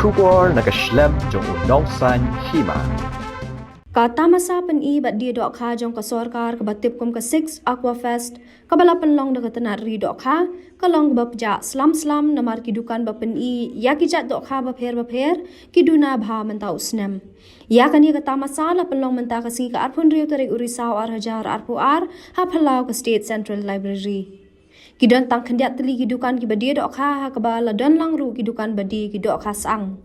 Shubor nakaslem jong unongsan hima. Kata masa pen bat dia dok kha jong ka sorkar ka batip kum ka 6 Aquafest ka balapan long da tanat ri dok kha ka long ba ja slam namar kidukan ba pen ya ki jat dok kha ba pher kiduna bha menta usnem ya kani ka tamasa la pelong menta ka si ka arpun riu tarik urisau ar hajar arpu ar ha phalau ka State Central Library Kidon tang kandiat teli kidukan ki badia dok kha ka ba la don lang ru kidukan badi ki dok kha sang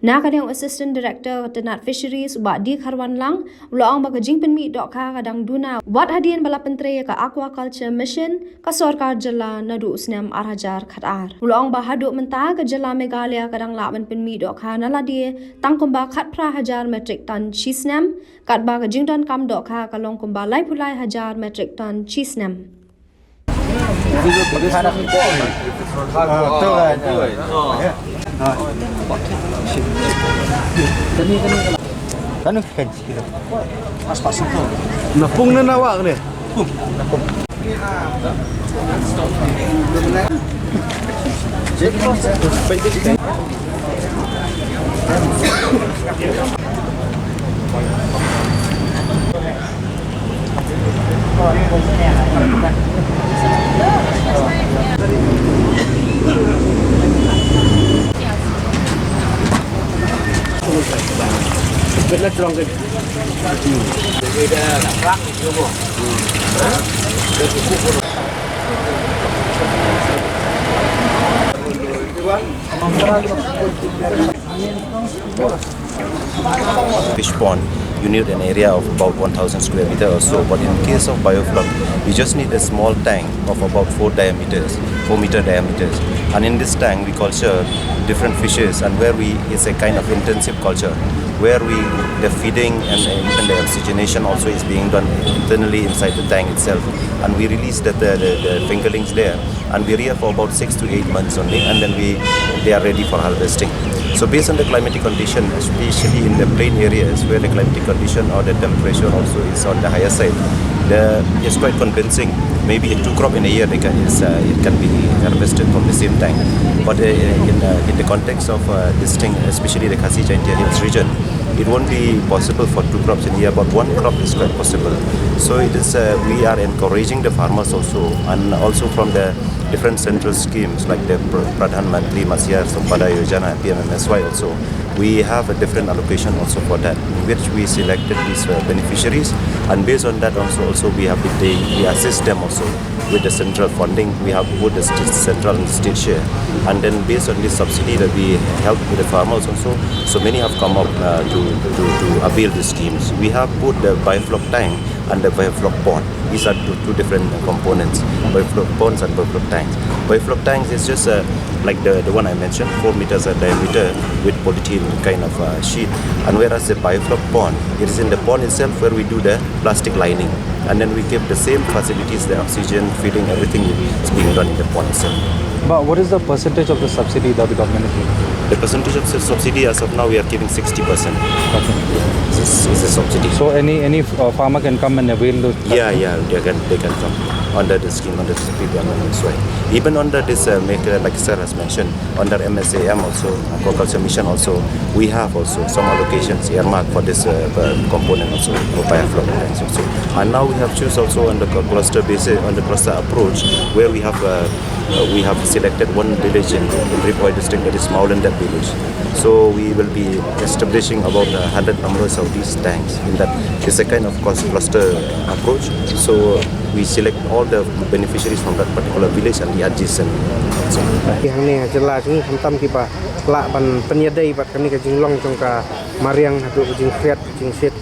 na kadang assistant director tenat fisheries ba di kharwan lang ulang ba ka jingpen mi dok kha kadang duna wat hadian bala pentre ka aquaculture mission ka sarkar jala nadu usnam ar hajar khat ar ulang ba hadu menta ka jala Meghalaya kadang la ban pen mi dok kha na la die tang kumba khat pra hajar metric ton chisnam kat ba ka jingdon kam dok kha ka long kumba lai pulai hajar metric ton chisnam Kan kan kita. Pas itu. Napung na nawa ni. Napung. Benar terang ke. Fish pond, you need an area of about 1,000 square meters or so, but in case of biofloc, you just need a small tank of about 4 meter diameters, and in this tank we culture different fishes, and it's a kind of intensive culture where the feeding and even the oxygenation also is being done internally inside the tank itself, and we release the fingerlings there, and we're here for about 6 to 8 months only, and then they are ready for harvesting. So based on the climatic condition, especially in the plain areas where the climatic condition or the temperature also is on the higher side, it's quite convincing. Maybe 2 crop in a year it can be harvested from the same tank. But in the context of this thing, especially the Khasi Jaintia Hills region, it won't be possible for 2 crops in a year, but 1 crop is quite possible. So it is we are encouraging the farmers also, and also from the different central schemes like the Pradhan Mantri Matsya Sampada Yojana, PMMSY also. We have a different allocation also for that, in which we selected these beneficiaries, and based on that also we assist them also with the central funding. We have put the central and state share, and then based on this subsidy that we help with the farmers also. So many have come up to avail these schemes. We have put the biofloc tank and the biofloc pond. These are two different components, biofloc ponds and biofloc tanks. Biofloc tanks is just like the one I mentioned, 4 meters diameter with polythene kind of sheet, and whereas the biofloc pond, it is in the pond itself where we do the plastic lining, and then we give the same facilities, the oxygen, feeding, everything is being done in the pond itself. But what is the percentage of the subsidy that the government is giving? The percentage of the subsidy as of now we are giving 60%. Okay. This is a subsidy. So any farmer can come and avail those? Yeah, they can come under the scheme, under the PMMSY. Even under this, like sir has mentioned, under MSAM also, Aquaculture Mission also, we have also some allocations earmarked for this component also, for biofloc tanks also. And now we have choose also on the cluster basis, on the cluster approach, where we have selected one village in Ripoi district, that is Maulandat village. So we will be establishing about 100 numbers of these tanks. In that, it's a kind of cluster approach. So we select all the beneficiaries from that particular village and the adjacent. Yang ni jelas ni hantam kita lak ban penyedai bat kami ke jinglong jongka mariang hadu jing kreat jing sit.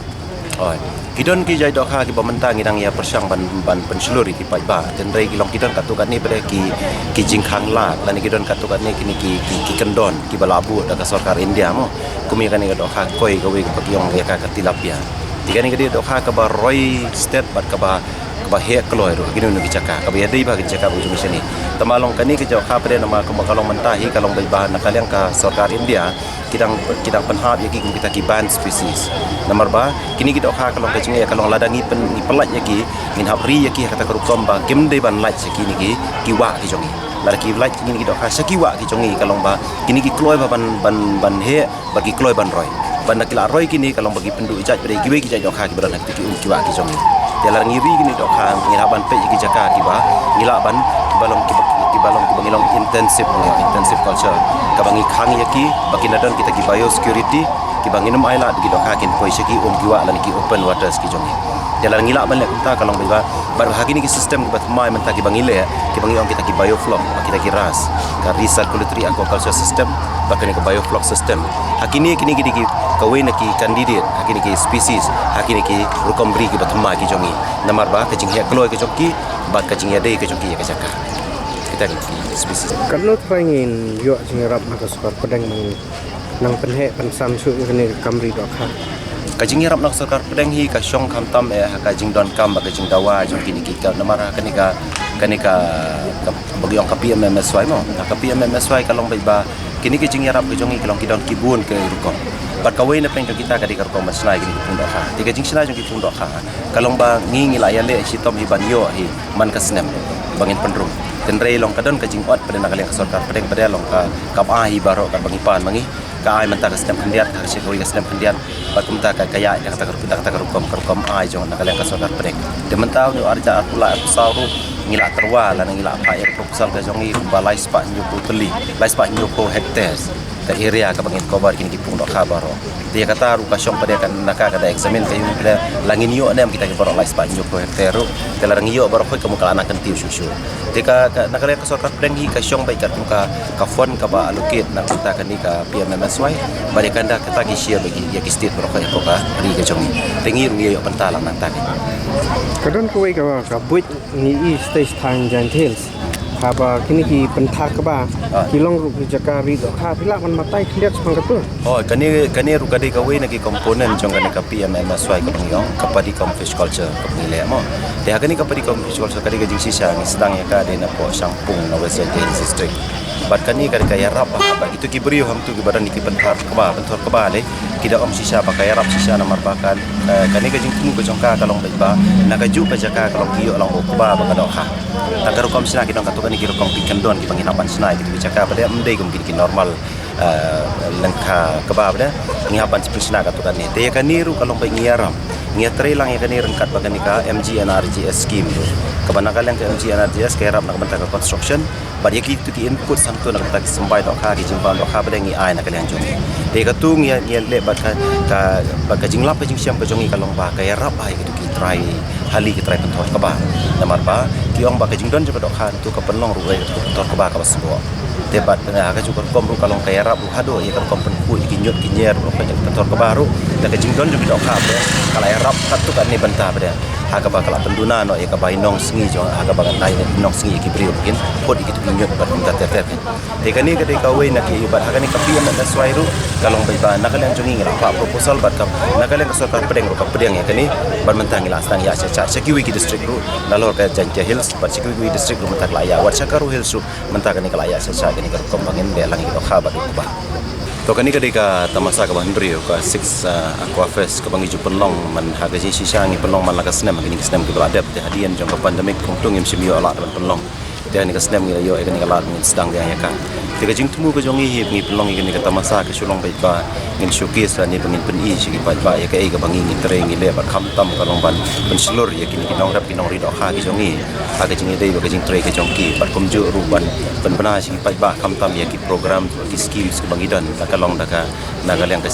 Oh, kidon ki jai dok ha ki pementa ngidang ya persang ban penseluri ki pai ba tendrai ki long kidon katukat ni pada ki jingkhang la lan kidon katukat ni kini ki kendon ki balabu da ka sarkar India mo kumi kan ni dok ha koi gawe ki yong ya ka tilapia tiga ni dok ha ka ba roi state bat ka ba hek keloi ro kini nu bicaka ka ba dei ba ki caka bu mission ni tamalong kani ki jok ha pada nama ka kalong mentahi kalong bai ba na kaliang ka sarkar India kita penhat yaki kita ki ban species nomor ba kini kita okha kalong kacing ya kalong ladangi pelat yaki min habri yaki kata kerukom ba kim de ban laj yaki ni ki wa ki jongi lagi light kini dok kha sakiwa ki jongi kalong ba kini ki kloi ba ban he bagi kloi ban roi ban nakila roi kini kalong bagi pendu ijat pada kiwe ki dok kha ki beran ki kiwa ki jongi dia larang ngiri kini dok kha ngira ban pe ki jaka ki ba ngila ban balong ki balong ki bangilong intensive culture ka bangi khang yaki baki nadon kita ki biosecurity ki banginum aila di dok kha kin poi seki kiwa lan ki open waters ki jongi jalan ngilak balik kita kalau biba bar hagi ni sistem buat mai mentah ki bangile ki bangi orang kita ki bioflok kita ki ras ka recirculatory aquaculture system bahkan ki bioflok system hakini kini ki kawin ki candidate hakini ki species hakini ki rukom bri ki batma ki jongi namar ba ke jingya kloi ke joki ba ke jingya dei ke joki ya ke jaka kita ki species Kan trangin yo jingrap maka sukar pedang nang penhe pensam su kene kamri dok kha kajing yarap nak sarkar pedang hi ka syong kham tam kajing don kam ba kajing dawa jong kini ki ka namar kanika bagi orang kapi MMSY mo kapi MMSY kalong ba kini kajing yarap ke jongi kalong kidon kibun ke rukom bar kawai na peng kita ka di rukom masnai kini pun dok ha tiga jing sina jong ki pun dok ha kalong ba ngingi la yale si tom hi ban yo hi man ka snem bangin penrum dan rei long kadon kajing ot pada nak kaleng sarkar pedang pada long ka kap hi baro ka bangi pan mangi ka ai mentah kesem pendiat harus kori kesem pendiat bakum ta kaya yang kata kerukom ai jong nak kaleng kasar pedek de mentau ni arja pula sauru ngila terwa lan ngila apa yang proposal ka jongi balai spa nyupo teli balai spa nyupo hectares ke area ka bangin kobar kini ki pung dok khabaro dia kata ru ka syong pada kan naka kada examine kayu pada langin yo nem kita ki baro balai spa nyupo hectare telarang yo baro khoi kamu kala anak kentiu susu tika nak kaleng kasar pedek hi ka syong bai kat muka ka fon ka ba allocate nak kita kan ni ka PMMSY bari kanda kita ki share bagi ya ki state baro khoi ko ka ri ka jongi tengi ru yo pentalang nanta kadon kowe ka buit ni stage time jantils haba kini ki penthak ba kilong ru jaka ri do kha pila man matai kliat sang katul oh kani ru kadi kawe na ki komponen jong kani ka PMMSY ka bangyong kapadi fish culture ka pangile mo de kani kapadi fish culture kadi ka jingsi sa ni sedang ya ka de na po sampung na west district bat kani kadi ka yarap ba itu ki brio ham tu ki badan ki penthar ka ba le kida om sisa ba ka yarap sisa na marbakan kani ka jing tumu ka jong ka kalong ba na ka ju ka jaka kalong kiyo lang ko ba ka do ha tagar kom sina kita katukan ni kiro kom pikan don ki panginapan sina ki bicaka pada mdei kom ki normal lengka kebab dah ngihapan sina katukan ni te kan niru kalong pa ngiaram ngia trailang ya kan ni rengkat bagan ni ka MGNRGS scheme kebanyakan yang ke MGNRGS ke rap nak bentak construction bari ki tu ki input santu nak bentak sembai dok ha ki jimpan dok ha pada ngi ai nak kalian jong te ka tu ngia le bakan ka jinglap ka jing siam ka jongi kalong ba ka rap ai ki try hali ki try pentor ka ba namar ba ki ong ba ka jing don je dok ha tu ka penlong ruai pentor ka ba ka semua debat na ka juga kom ru kalong ka rap ru hado ya ka kom penku ki nyot ki nyer ru ka pentor ka baru dan ka jing don je dok ha kala rap tu kan ni bentah pada aga bakal penduna no ya ka bainong sengi jo aga bagan dai nong sengi ki brio mungkin pod iki tu nyot bat minta tetet te kani ka de ka we na ki bat aga ni ka pian na swairu kalong bai ba na kalian jongi ngala pa proposal bat kam na kalian ka sarkar pedeng ro ka pedeng ya kani ban mentang ngila stang ya cha sekiwi ki district ru lalor ka Janja Hills bat sekiwi district ru mentak laya wat sakaru hills ru mentak ni ka laya cha kani ka kombangin be langi ka khabat ku ba to kani ka de ka tamasa ka bandrio ka 6 aquafest ka bangi ju penlong man haga ji sisa ngi penlong man la ka snem kini snem ki beradab te hadian jong ka pandemic kongtung im simio ala dan penlong te ni ka snem ngi yo kani ka lat ngi sedang ga ya ka te ka jing tumu ka jongi hi ngi penlong ngi ka tamasa ka sulong bai ba ngin showcase ni pengin pen i sigi ba ya ka e ka bangi ngi tre ngi le ba kham tam ka long ban pen slur ya kini kinong rap kinong ri do kha ki jongi aga jing dei ba ka jing tre ka jongki bat kum ju ru ban pen bana sigi ba kham tam ya ki program ki schemes ka bangi dan kalong daka nagaleng ka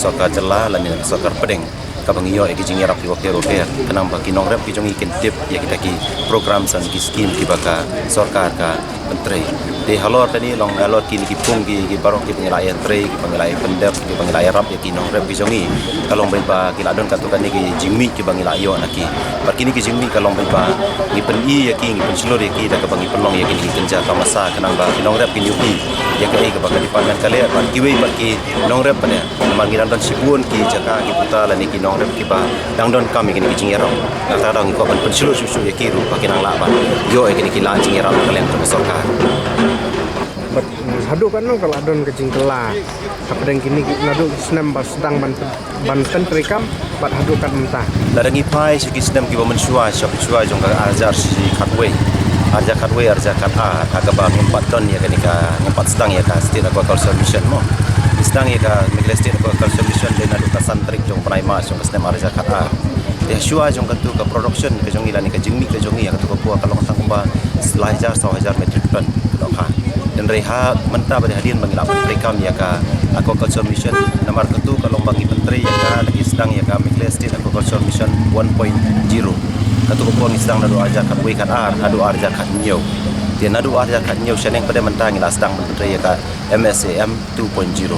sokar jela lan ni sokar pedeng ka bangi yo ki jing yarap ki wakero ke kanam ba kinong rap ki jongi kin tip ya kita ki program san ki scheme ki baka sarkar ka menteri de halor tani long halor kini ki pung ki barok ki pengilayan tre ki pengilayan pendep ki pengilayan rap ya kinong rap ki jongi kalong bai ba ki ladon katukan ni ki jingmi ki bangilayo naki bar kini ki jingmi kalong bai ba ni pen i ya ki ngi pen slur ya ki da ka bangi pelong ya kini kenja ka masa kanang ba kinong rap ki nyupi ya ka e ka baka department kale ban ki wei ba ki nong rap pada mangiran don sibun ki jaka ki puta la ni ki nong rap ki ba dang don kami kini ki jingero na ta dang ko ban pen slur susu ya ki ru ba kinang la ba yo e kini ki la jingero kalen ka sarkar bat hadu kan no kalau adon kecing kela apa dan kini nadu senam bas sedang ban pentrikam bat hadu kan mentah larangi pai segi sedam ki ba mensua syap syua jong ka azar si khatway arja kat we arja kat a aga ba ngimpat don ya kanika ngimpat sedang ya ka state aquaculture mission mo sedang ya ka Mekle state aquaculture mission de nadu ka santrik jong prai ma jong kasne arja kat a dia shua jong katu ka production ke jong ilani ka jingmi ke jong ya katu ka puak kalong tang ba 1,000 metrik ton lokha dan reha mentah pada hadian bagi lapan rekam ya ka aquaculture mission nomor katu kalong bagi menteri ya ka lagi sedang ya ka Mekle state aquaculture mission 1.0 katu ko pon sedang nadu arja kat we kat ar adu arja kat nyau dia nadu arja kat nyau sheneng pada mentah ngila sedang menteri ya ka MSAM 2.0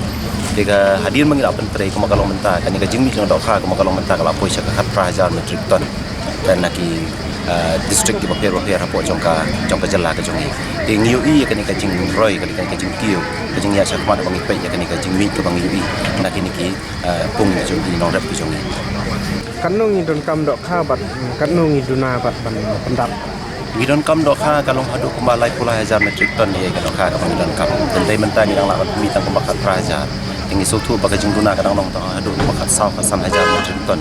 dia hadian bagi lapan menteri kuma kalong mentah kan ya jingmi jong dokha kuma kalong mentah kala poi kat 1,000 metrik ton dan naki district di Bapir rapor jongka jela ke jongi di ngiui ya kini kajing roy kali kan kajing kiu kajing ya sakmat bang ipai ya kini kajing mi ke bang iui nak kini ki pung jongi nong rap ke jongi kanung idon kam dok kha bat kanung iduna bat ban pendap idon kam dok kha kalong hadu kumbalai pula 1,000 metrik ton ya kan dok kha bang idon kam tentai mentah ni lang lawan mi tang kumbakat praja tinggi sutu bagi jingduna kadang nong tang hadu kumbakat saw kasan 1,000 metrik ton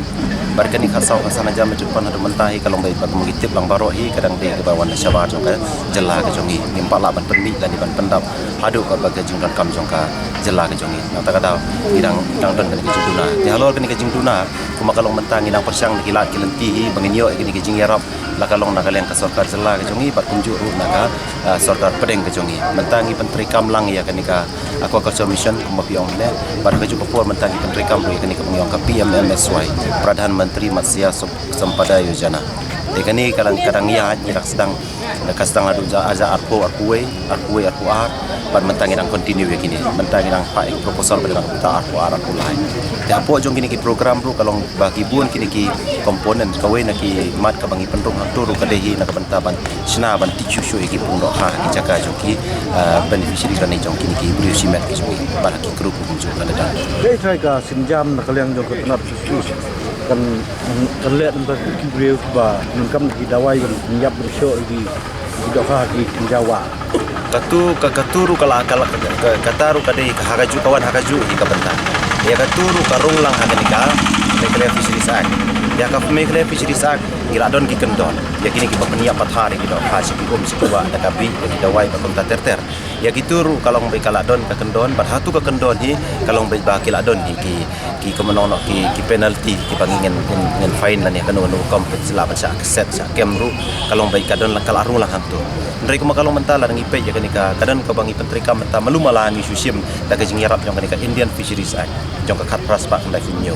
barkani khasau kasana jam metrik ton hadu mentahi kalau baik bagi mengitip lang baro hi kadang di ke bawah syabar jongka jela ke jongi nimpak laban penmi dan ban pendap hadu ka bagi jingdon kam jongka jela ke jongi nang tak tahu idang don kan ke jingduna di halor kan ke jingduna kuma kalong mentangi nang persyang kilat kilenti hi banginyo ke jing yarap la kalong nak kaleng ka sarkar jela ke jongi bat kunjuk ru naka sarkar pedeng ke jongi mentangi penteri kam lang ya kanika aquaculture mission kuma piong le bar ke juga puar mentangi penteri kam ru kanika pengiong ka PMMSY Pradhan Menteri Matsya Sampada Yojana. Dekani kadang-kadang ya nyirak sedang adu aja arpu ar ban mentangi nang continue ya kini mentangi nang pak proposal pada nang ta arpu lain. Ya apo jong kini ki program ru kalau bagi buan kini ki komponen kawe nak ki mat ka bangi penrung hang turu kadehi nak bentaban sina ban tichu shu ki pung do ha ki jaka jong ki beneficiary kan jong kini ki beri simet ki jong ban ki group jong kada dan. Dei try ka sinjam nak kalian jong ke tenat susu kan terlihat untuk kibriu ba nungkam di dawai kan nyap bersyo di dokha di Jawa katuru kataru kadai hakaju kawan hakaju di kabenta ya katuru karung lang haganika Mekle Fisheries Act ya ka Mekle Fisheries Act giladon ki kendon ya kini ki bapenia pathari ki dokha si ki om si kuwa da kabi ki dawai ba komta terter ya kituru kalong be kaladon ka kendon bar hatu ka kendon hi kalong be ba kiladon hi ki kemenono ki penalty ki pangingen ngen fine lan ya kanu kompet sila ba sa set sa kemru kalong be kadon la kalarung la hantu ndai kuma kalong mentala ngi pe ya kanika kadon ka bangi pentrika menta malumalangi susim da ka jingyarap jong kanika Indian Fisheries Act jong ka khatpras ba ndai finyo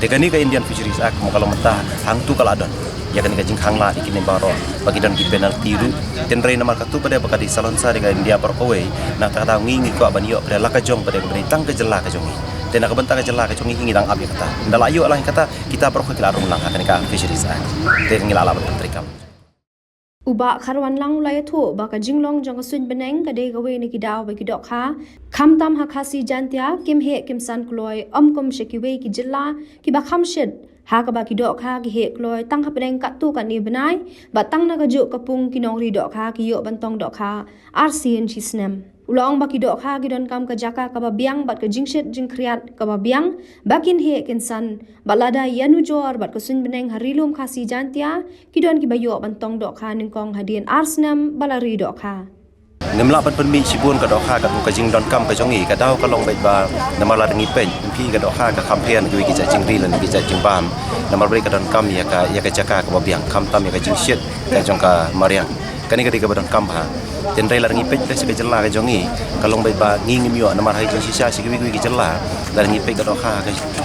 dekani ka Indian Fisheries Act mo kalong menta hangtu kaladon ya kan kajing hangla ikini baro bagi dan ki penalty ru tenrei nomor katu pada bakadi salon sa dengan India perkowe na ta ta ngingi ko banyo pada laka jong pada beri tang ke jela ka jongi tena ka benta ka jela ka jongi ngi dang abi kata ndala ayo lah kata kita perko kilarung lang kan ka Fisheries Act te ngila ala pentrikam uba kharwan lang ulai tho ba ka jinglong jong ka sun beneng ka de gawe ni ki daw ba ki dok kha kham tam ha khasi jantia kim he kim san kloi kom shekiwe ki jilla ki ba kham shed ha ka ba ki dok kha ki he kloi tang ha beneng ka tu ka ni benai ba tang na ka ju ka pung ki nong ri dok kha ki yo bantong dok kha RCN chi snem ulong ba ki dok kha ki don kam ka jaka ka ba biang bat ka jingshet jing kriat ka ba biang bakin he ken san balada yanu jor bat ka sun beneng harilum khasi jantia ki don ki ba yo bantong dok kha ning kong hadian arsnam balari dok kha ngemla ban penmi sibun ka dok kha ka ka jing don kam ka jongi ka daw ka long bai ba namala dengi pen pi ka dok kha ka campaign ki ki jing ri lan ki jing bam namal bai ka don kam ya ka jaka ka ba biang kam tam ya ka jing shet ka jong ka mariang kani ka ba don kam ha tenrei la ngi pej se ke jela ka jongi kalong bai ba ngi mio namar hai jing sisa si ki jela la ngi pej ka dok kha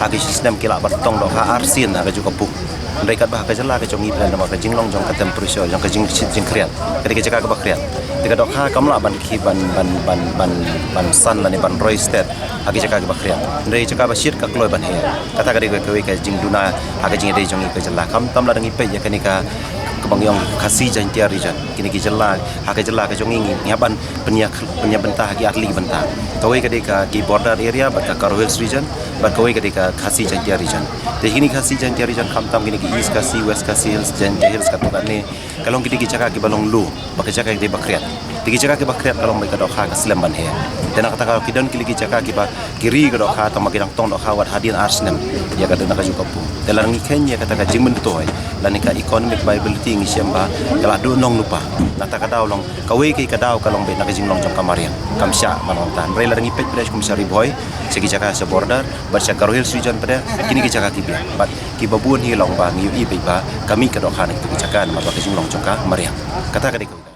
ka sistem kila batong dok kha arsin ka ju ka puk ndai kat ba ka jela ka jongi plan namar ka jinglong jong ka temperature jong ka jing shit jing kriat ka jaka ka ba kriat tika dok kha kamla ban ki ban san la ni ban roy state agi jaka ka ba kriat ndai jaka ba shit ka kloi ban he kata ka jing duna agi jing dei jongi ka jela kam tam la ngi pej ya kanika kebangyong kasih jantia region kini ki jela ka jongi nyaban penya bentah ki atli bentah kawai ka ki border area bat ka Karo Hills region bat kawai ka kasih jantia region de kini kasih jantia region kamtam kini ki east kasih west kasih hills jantia hills ka tukane kalong kini ki jaka ki balong lu baka jaka ki bakriat Digi jaka kiba kreat kalong baik dok ha kaslam ban he. Tena kata kalau kidon kili jaka kiba kiri ke dok ha atau magidang tong dok ha wat hadin arsnem ya kata nak juga pu. Dalam ni Kenya kata ka jingmen tu hoy. Lani ka economic viability ngi siamba kala do nong lupa. Nata ka daw long kawe ki ka daw kalong baik nak jinglong jong kamarian. Kamsya manontan. Rela rangi pet pres komisari boy segi jaka sa border barsya karohil sujan pada kini ki jaka kibia. Bat kiba buon hi long ba ngi i ba kami ka dok ha ni ki jaka ma ba jinglong jong kamarian. Kata ka dikau.